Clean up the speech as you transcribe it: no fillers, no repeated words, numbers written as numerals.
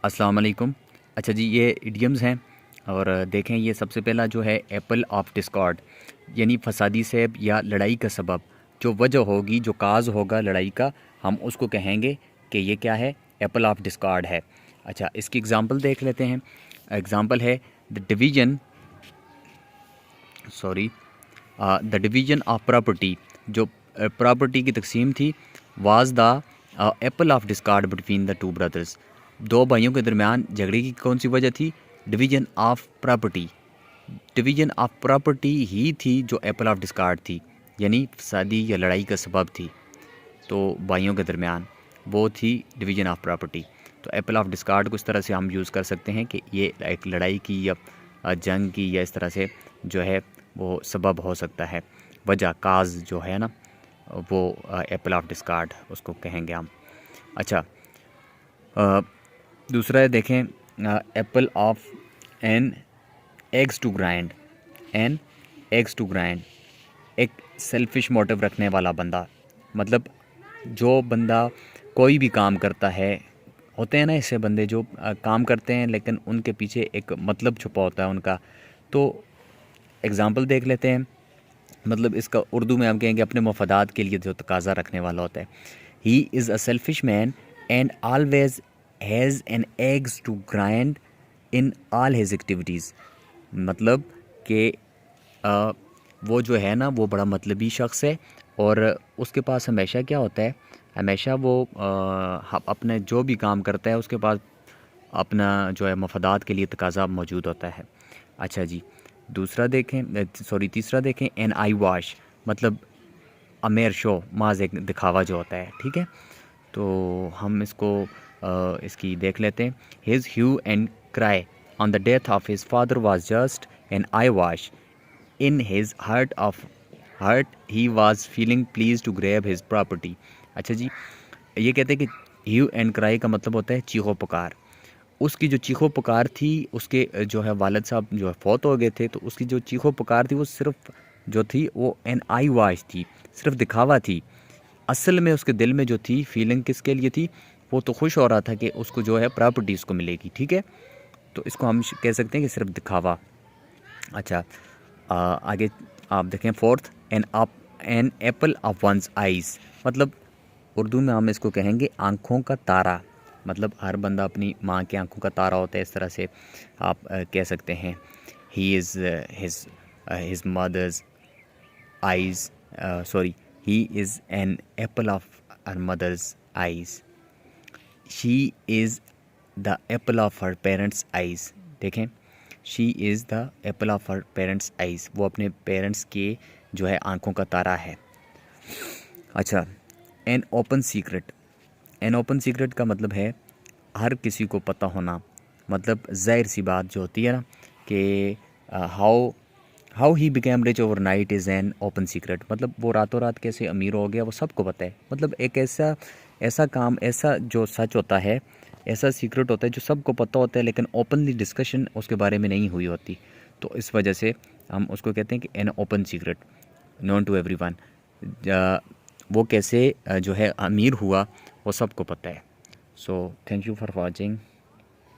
अस्सलाम वालेकुम। अच्छा जी, ये इडियम्स हैं और देखें, ये सबसे पहला जो है एप्पल ऑफ डिस्कॉर्ड, यानी फसादी सेब या लड़ाई का सबब, जो वजह होगी, जो काज होगा लड़ाई का, हम उसको कहेंगे कि ये क्या है, एप्पल ऑफ डिस्कॉर्ड है। अच्छा, इसकी एग्ज़ाम्पल देख लेते हैं। एग्ज़ाम्पल है the division sorry the division of property, जो प्रॉपर्टी की तकसीम थी, was the apple of discard between the two brothers. दो भाइयों के दरमियान झगड़े की कौन सी वजह थी? Division of property. Division of property ही थी जो एप्पल ऑफ डिस्कार्ड थी, यानी फसादी या लड़ाई का सबब थी। तो भाइयों के दरमियान वो थी डिवीजन ऑफ प्रॉपर्टी। तो एप्पल ऑफ डिस्कार्ड को इस तरह से हम यूज़ कर सकते हैं कि ये एक लड़ाई की या जंग की या इस तरह से जो है वो सबब हो सकता है, वजह काज जो है ना, वो एप्पल ऑफ डिस्कार्ड उसको कहेंगे हम। अच्छा, दूसरा है, देखें, apple of an axe to grind. An axe to grind, एक सेल्फिश मोटिव रखने वाला बंदा, मतलब जो बंदा कोई भी काम करता है, होते हैं ना ऐसे बंदे जो काम करते हैं लेकिन उनके पीछे एक मतलब छुपा होता है उनका। तो एग्ज़ाम्पल देख लेते हैं। मतलब इसका उर्दू में हम कहेंगे अपने मफादात के लिए जो तकाज़ा रखने वाला होता है। He is a selfish man and always has an axe to grind in all his activities. मतलब कि वो जो है ना, वो बड़ा मतलबी शख्स है और उसके पास हमेशा क्या होता है, हमेशा वो अपने जो भी काम करता है उसके पास अपना जो है मफादात के लिए तकाज़ा मौजूद होता है। अच्छा जी, तीसरा देखें, एन आई वाश, मतलब अमेर शो, माज एक दिखावा जो होता है। ठीक है, तो हम इसको इसकी देख लेते हैं। His hue and cry on the death of his father was just an eyewash in his heart he was feeling pleased to grab his property. अच्छा जी, ये कहते हैं कि ह्यू एंड क्राई का मतलब होता है चीखो पुकार। उसकी जो चीखो पुकार थी, उसके जो है वालिद साहब जो है फौत हो गए थे, तो उसकी जो चीखो पुकार थी वो सिर्फ जो थी वो एन आई वाश थी, सिर्फ दिखावा थी। असल में उसके दिल में जो थी फीलिंग किसके लिए थी, वो तो खुश हो रहा था कि उसको जो है प्रॉपर्टी उसको मिलेगी। ठीक है, तो इसको हम कह सकते हैं कि सिर्फ दिखावा। अच्छा, आगे आप देखें, fourth, an apple of one's eyes, मतलब उर्दू में हम इसको कहेंगे आँखों का तारा। मतलब हर बंदा अपनी माँ की आंखों का तारा होता है, इस तरह से आप कह सकते हैं। He is his mother's eyes, he is an apple of her mother's eyes. She is the apple of her parents eyes. देखें, she is the apple of her parents eyes, वो अपने पेरेंट्स के जो है आंखों का तारा है। अच्छा, N open secret. N open secret का मतलब है हर किसी को पता होना। मतलब ज़ाहिर सी बात जो होती है ना कि how he became rich over night is an open secret, मतलब वो रातों रात कैसे अमीर हो गया वो सबको पता है। मतलब एक ऐसा ऐसा काम, ऐसा जो सच होता है, ऐसा सीक्रेट होता है जो सबको पता होता है लेकिन ओपनली डिस्कशन उसके बारे में नहीं हुई होती। तो इस वजह से हम उसको कहते हैं कि an open secret known to everyone. वो कैसे जो है अमीर हुआ वो सबको पता है। So thank you for watching.